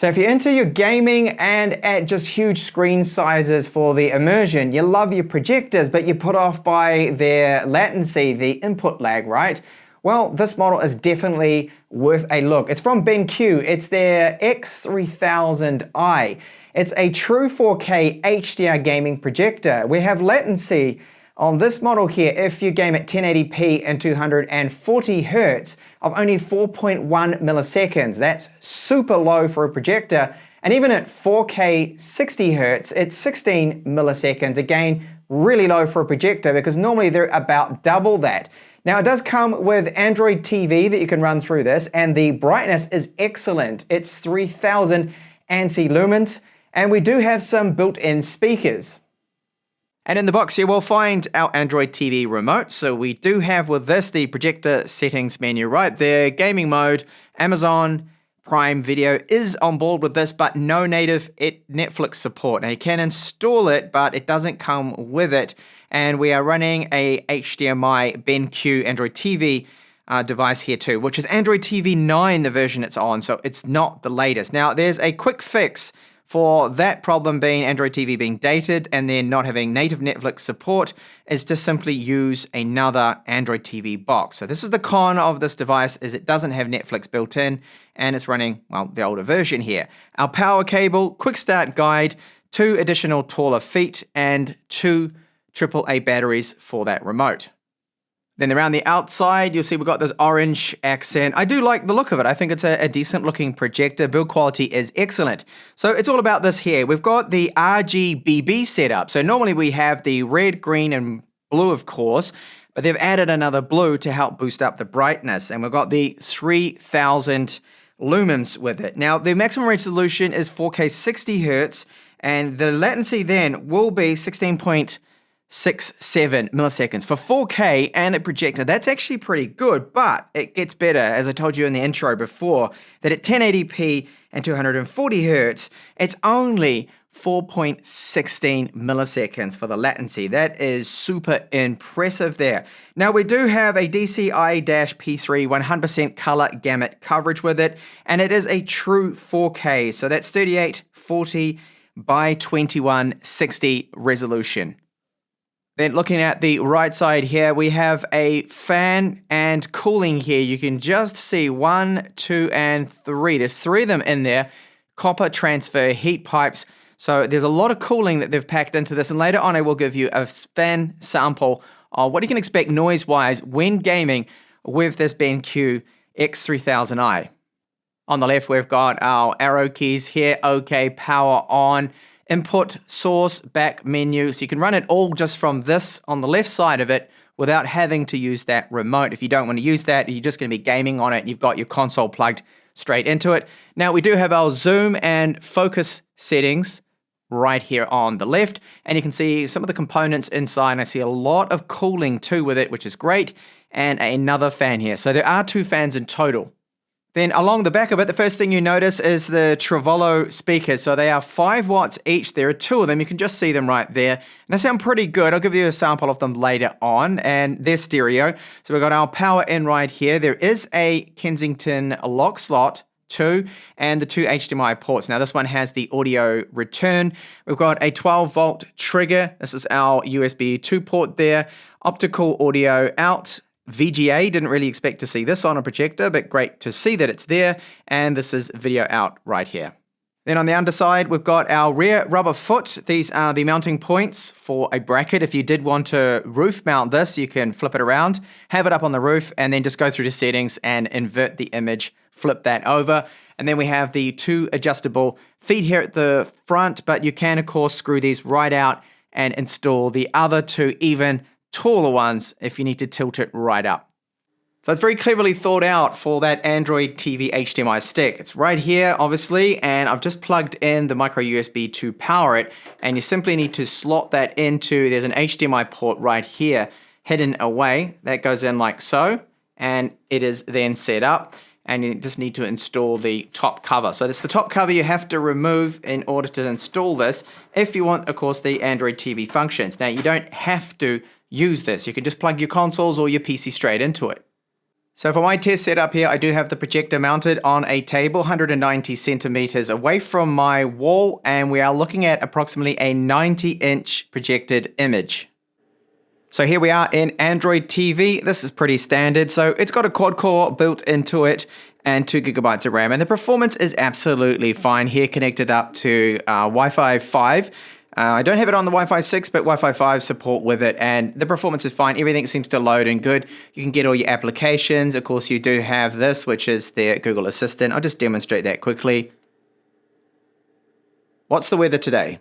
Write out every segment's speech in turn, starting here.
So if you're into your gaming and at just huge screen sizes for the immersion, you love your projectors, but you're put off by their latency, the input lag, right? Well, this model is definitely worth a look. It's from BENQ. It's their X3000i. It's a true 4K HDR gaming projector. We have latency on this model here, if you game at 1080p and 240 Hz, of only 4.1 milliseconds. That's super low for a projector. And even at 4K 60 Hz, it's 16 milliseconds. Again, really low for a projector because normally they're about double that. Now it does come with Android TV that you can run through this, and the brightness is excellent. It's 3000 ANSI lumens, and we do have some built-in speakers. And in the box here, we'll find our Android TV remote. So we do have with this the projector settings menu right there, gaming mode, Amazon Prime Video is on board with this, but no native Netflix support. Now you can install it, but it doesn't come with it. And we are running a HDMI BENQ Android TV device here too, which is Android TV 9, the version it's on. So it's not the latest. Now there's a quick fix for that problem being Android TV being dated and then not having native Netflix support, is to simply use another Android TV box. So this is the con of this device, is it doesn't have Netflix built in and it's running, well, the older version here. Our power cable, quick start guide, 2 additional taller feet and 2 AAA batteries for that remote. Then around the outside, you'll see we've got this orange accent. I do like the look of it. I think it's a decent looking projector. Build quality is excellent. So it's all about this here. We've got the RGBB setup. So normally we have the red, green, and blue, of course, but they've added another blue to help boost up the brightness. And we've got the 3000 lumens with it. Now, the maximum resolution is 4K 60 Hz, and the latency then will be 16.67 milliseconds for 4K and a projector. That's actually pretty good, but it gets better, as I told you in the intro before, that at 1080p and 240 Hz, it's only 4.16 milliseconds for the latency. That is super impressive there. Now we do have a DCI-P3 100% color gamut coverage with it, and it is a true 4K, so that's 3840 by 2160 resolution. Then looking at the right side here, we have a fan and cooling here. You can just see 1, 2, and 3. There's 3 of them in there. Copper transfer heat pipes. So there's a lot of cooling that they've packed into this. And later on, I will give you a fan sample of what you can expect noise-wise when gaming with this BENQ X3000i. On the left, we've got our arrow keys here. OK, power on. Input, source, back menu. So you can run it all just from this on the left side of it without having to use that remote. If you don't want to use that, you're just going to be gaming on it and you've got your console plugged straight into it. Now we do have our zoom and focus settings right here on the left, and you can see some of the components inside. I see a lot of cooling too with it, which is great, and another fan here. So there are 2 fans in total. Then along the back of it, the first thing you notice is the Trevolo speakers. So they are 5 watts each. There are 2 of them. You can just see them right there. And they sound pretty good. I'll give you a sample of them later on. And they're stereo. So we've got our power in right here. There is a Kensington lock slot 2 and the 2 HDMI ports. Now this one has the audio return. We've got a 12 volt trigger. This is our USB 2 port there. Optical audio out. VGA, didn't really expect to see this on a projector, but great to see that it's there. And this is video out right here. Then on the underside, we've got our rear rubber foot. These are the mounting points for a bracket. If you did want to roof mount this, you can flip it around, have it up on the roof, and then just go through the settings and invert the image, flip that over. And then we have the 2 adjustable feet here at the front, but you can, of course, screw these right out and install the other 2 even taller ones if you need to tilt it right up. So it's very cleverly thought out for that Android TV HDMI stick. It's right here, obviously, and I've just plugged in the micro USB to power it, and you simply need to slot that into, there's an HDMI port right here, hidden away. That goes in like so, and it is then set up, and you just need to install the top cover. So this is the top cover you have to remove in order to install this, if you want, of course, the Android TV functions. Now, you don't have to use this. You can just plug your consoles or your PC straight into it. So for my test setup here, I do have the projector mounted on a table 190 centimeters away from my wall, and we are looking at approximately a 90-inch projected image. So here we are in Android TV. This is pretty standard. So it's got a quad core built into it and 2 gigabytes of RAM, and the performance is absolutely fine here, connected up to Wi-Fi 5. I don't have it on the Wi-Fi 6, but Wi-Fi 5 support with it, and the performance is fine. Everything seems to load in good. You can get all your applications. Of course, you do have this, which is the Google Assistant. I'll just demonstrate that quickly. What's the weather today?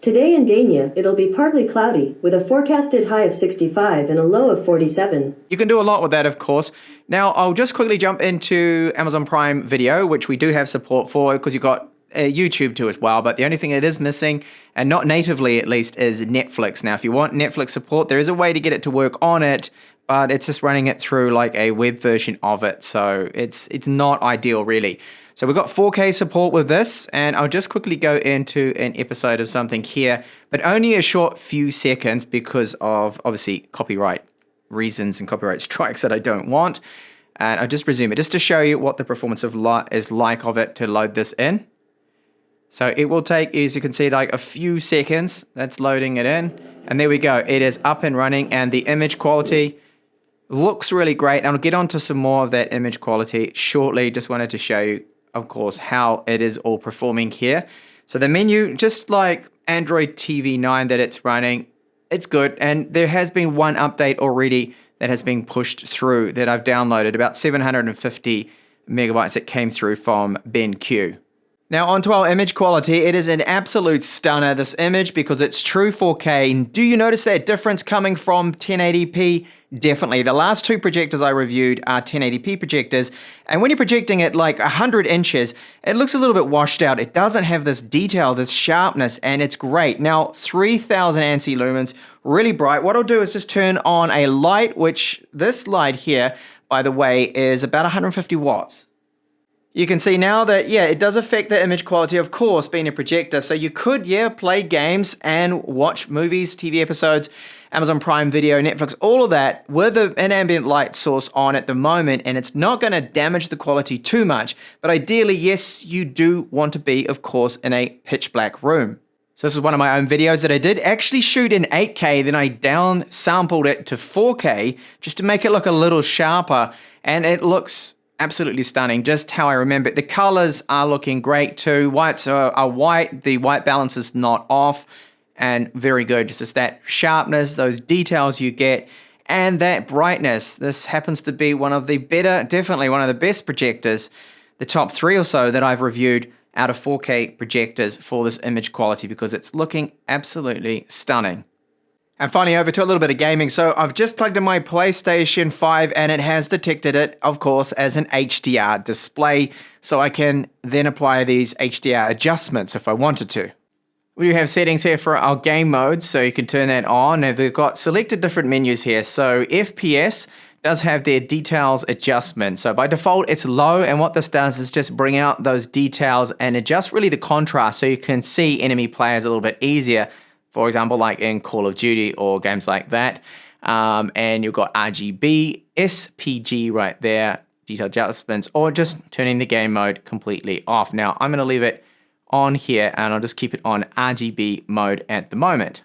Today in Dania, it'll be partly cloudy, with a forecasted high of 65 and a low of 47. You can do a lot with that, of course. Now, I'll just quickly jump into Amazon Prime Video, which we do have support for, because you've got YouTube too as well, but the only thing it is missing, and not natively at least, is Netflix. Now, if you want Netflix support, there is a way to get it to work on it, but it's just running it through like a web version of it, so it's not ideal really. So we've got 4K support with this, and I'll just quickly go into an episode of something here, but only a short few seconds because of obviously copyright reasons and copyright strikes that I don't want. And I'll just resume it just to show you what the performance of is like of it to load this in. So it will take, as you can see, like a few seconds. That's loading it in. And there we go. It is up and running, and the image quality looks really great. And I'll get onto some more of that image quality shortly. Just wanted to show you, of course, how it is all performing here. So the menu, just like Android TV 9 that it's running, it's good. And there has been one update already that has been pushed through that I've downloaded, about 750 megabytes that came through from BENQ. Now onto our image quality. It is an absolute stunner, this image, because it's true 4K. Do you notice that difference coming from 1080p? Definitely. The last two projectors I reviewed are 1080p projectors, and when you're projecting it like 100 inches, it looks a little bit washed out. It doesn't have this detail, this sharpness, and it's great. Now, 3000 ANSI lumens, really bright. What I'll do is just turn on a light, which this light here, by the way, is about 150 watts. You can see now that, yeah, it does affect the image quality, of course, being a projector. So you could, yeah, play games and watch movies, TV episodes, Amazon Prime Video, Netflix, all of that with an ambient light source on at the moment, and it's not going to damage the quality too much. But ideally, yes, you do want to be, of course, in a pitch black room. So this is one of my own videos that I did actually shoot in 8K, then I down sampled it to 4K just to make it look a little sharper, and it looks absolutely stunning, just how I remember it. The colors are looking great too. Whites are white, the white balance is not off, and very good. Just that sharpness, those details you get, and that brightness. This happens to be one of the better, definitely one of the best projectors, the top 3 or so that I've reviewed out of 4K projectors for this image quality, because it's looking absolutely stunning. And finally, over to a little bit of gaming. So I've just plugged in my PlayStation 5, and it has detected it, of course, as an HDR display. So I can then apply these HDR adjustments if I wanted to. We do have settings here for our game modes, so you can turn that on. And they've got selected different menus here. So FPS does have their details adjustment. So by default, it's low, and what this does is just bring out those details and adjust really the contrast so you can see enemy players a little bit easier. For example, like in Call of Duty or games like that. And you've got RGB, SPG right there, detail adjustments, or just turning the game mode completely off. Now, I'm going to leave it on here, and I'll just keep it on RGB mode at the moment.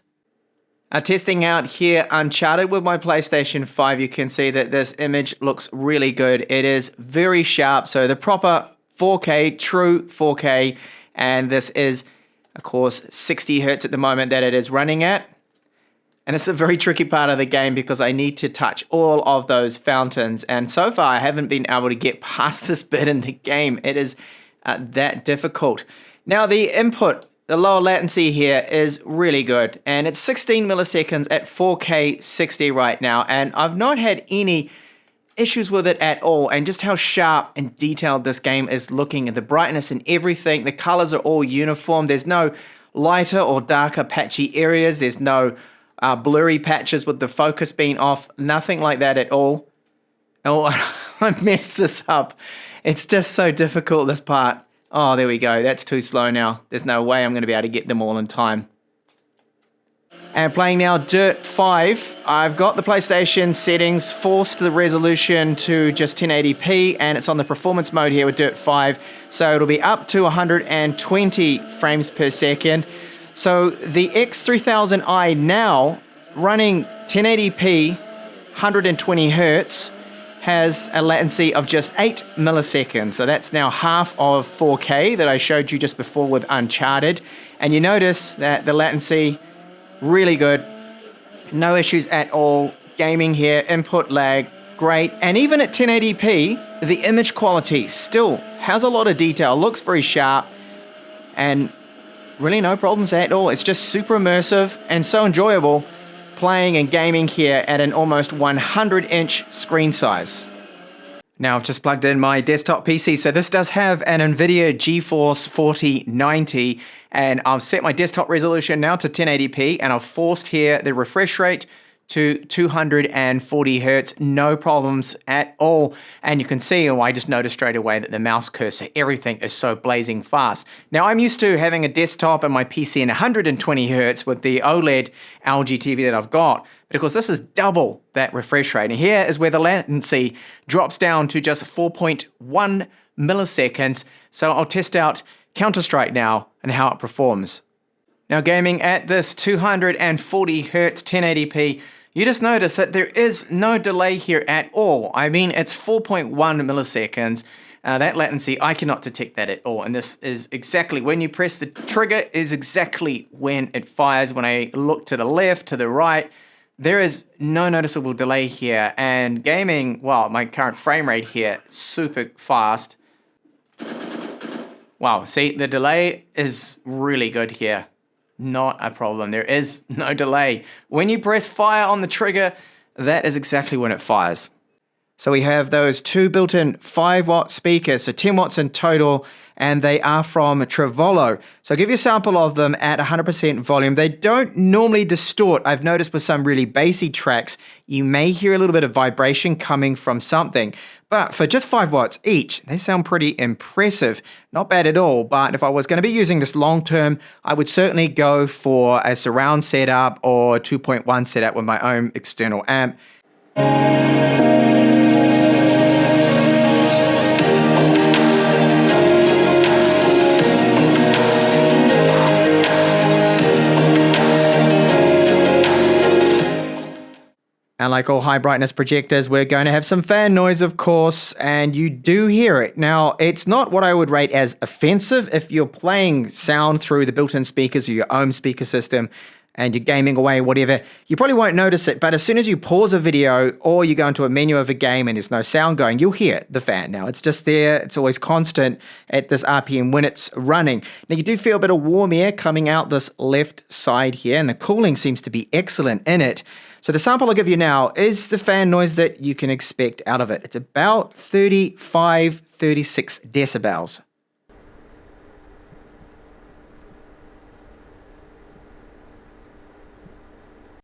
Testing out here Uncharted with my PlayStation 5, you can see that this image looks really good. It is very sharp, so the proper 4K, true 4K, and this is, of course, 60 hertz at the moment that it is running at. And it's a very tricky part of the game because I need to touch all of those fountains. And so far, I haven't been able to get past this bit in the game. It is that difficult. Now, the input, the lower latency here is really good. And it's 16 milliseconds at 4K 60 right now. And I've not had any issues with it at all, and just how sharp and detailed this game is looking, and the brightness and everything. The colors are all uniform. There's no lighter or darker patchy areas. There's no blurry patches with the focus being off. Nothing like that at all. Oh, I messed this up. It's just so difficult, this part. Oh, there we go. That's too slow now. There's no way I'm going to be able to get them all in time. And playing now Dirt 5. I've got the PlayStation settings forced the resolution to just 1080p, and it's on the performance mode here with Dirt 5. So it'll be up to 120 frames per second. So the X3000i now running 1080p, 120 hertz, has a latency of just 8 milliseconds. So that's now half of 4K that I showed you just before with Uncharted. And you notice that the latency, really good. No issues at all. Gaming here, input lag, great. And even at 1080p, the image quality still has a lot of detail, looks very sharp, and really no problems at all. It's just super immersive and so enjoyable playing and gaming here at an almost 100-inch screen size. Now I've just plugged in my desktop PC, so this does have an NVIDIA GeForce 4090, and I've set my desktop resolution now to 1080p, and I've forced here the refresh rate to 240 hertz, no problems at all. And you can see, I just noticed straight away that the mouse cursor, everything is so blazing fast. Now I'm used to having a desktop and my PC in 120 hertz with the OLED LG TV that I've got, but of course this is double that refresh rate. And here is where the latency drops down to just 4.1 milliseconds. So I'll test out Counter-Strike now and how it performs. Now gaming at this 240 hertz 1080p, you just notice that there is no delay here at all. I mean, it's 4.1 milliseconds. That latency, I cannot detect that at all. And this is exactly when you press the trigger is exactly when it fires. When I look to the left, to the right, there is no noticeable delay here. And gaming, well, my current frame rate here, super fast. Wow, see, the delay is really good here. Not a problem. There is no delay. When you press fire on the trigger, that is exactly when it fires. So we have those two built-in 5-watt speakers, so 10 watts in total, and they are from Trevolo. So I'll give you a sample of them at 100% volume. They don't normally distort. I've noticed with some really bassy tracks, you may hear a little bit of vibration coming from something. But for just 5 watts each, they sound pretty impressive. Not bad at all, but if I was going to be using this long term, I would certainly go for a surround setup or 2.1 setup with my own external amp. And like all high brightness projectors, we're going to have some fan noise, of course, and you do hear it. Now, it's not what I would rate as offensive. If you're playing sound through the built-in speakers or your own speaker system and you're gaming away, whatever, you probably won't notice it. But as soon as you pause a video or you go into a menu of a game and there's no sound going, you'll hear the fan. Now, it's just there. It's always constant at this RPM when it's running. Now, you do feel a bit of warm air coming out this left side here, and the cooling seems to be excellent in it. So the sample I'll give you now is the fan noise that you can expect out of it. It's about 35, 36 decibels.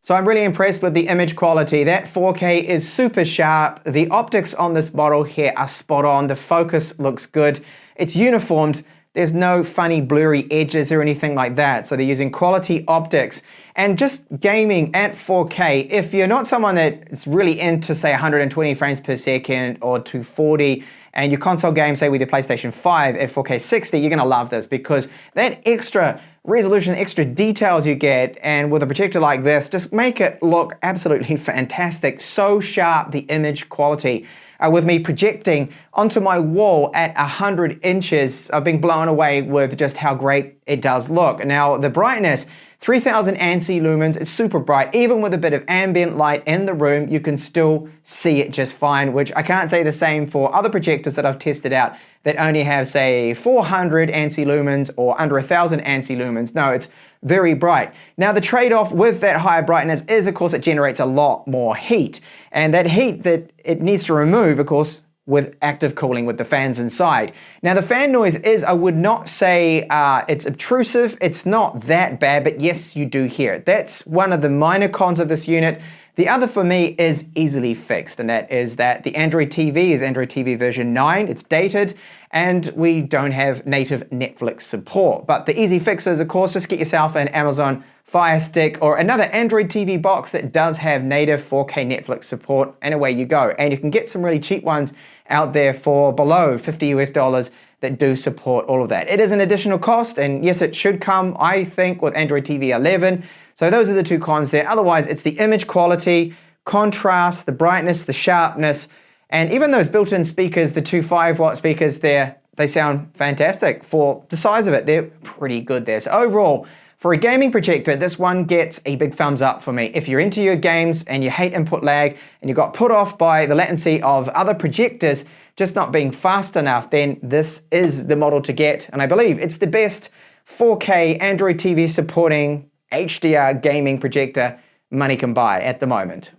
So I'm really impressed with the image quality. That 4K is super sharp. The optics on this model here are spot on. The focus looks good. It's uniformed. There's no funny blurry edges or anything like that. So they're using quality optics. And just gaming at 4K, if you're not someone that's really into, say, 120 frames per second or 240, and your console game, say with your PlayStation 5 at 4K 60, you're gonna love this because that extra resolution, extra details you get, and with a projector like this, just make it look absolutely fantastic. So sharp, the image quality. With me projecting onto my wall at 100 inches, I've been blown away with just how great it does look. Now, the brightness, 3000 ANSI lumens, it's super bright. Even with a bit of ambient light in the room, you can still see it just fine, which I can't say the same for other projectors that I've tested out that only have, say, 400 ANSI lumens or under 1000 ANSI lumens. No, it's very bright. Now, the trade-off with that higher brightness is, of course, it generates a lot more heat. And that heat that it needs to remove, of course, with active cooling with the fans inside. Now, the fan noise is, I would not say it's obtrusive. It's not that bad, but yes, you do hear it. That's one of the minor cons of this unit. The other for me is easily fixed, and that is that the Android TV is Android TV version 9, it's dated, and we don't have native Netflix support. But the easy fix is, of course, just get yourself an Amazon Fire Stick or another Android TV box that does have native 4K Netflix support, and away you go. And you can get some really cheap ones out there for below $50 that do support all of that. It is an additional cost, and yes, it should come, I think, with Android TV 11. So those are the two cons there. Otherwise, it's the image quality, contrast, the brightness, the sharpness, and even those built-in speakers, the two 5-watt speakers there, they sound fantastic. For the size of it, they're pretty good there. So overall, for a gaming projector, this one gets a big thumbs up for me. If you're into your games and you hate input lag and you got put off by the latency of other projectors just not being fast enough, then this is the model to get. And I believe it's the best 4K Android TV supporting HDR gaming projector money can buy at the moment.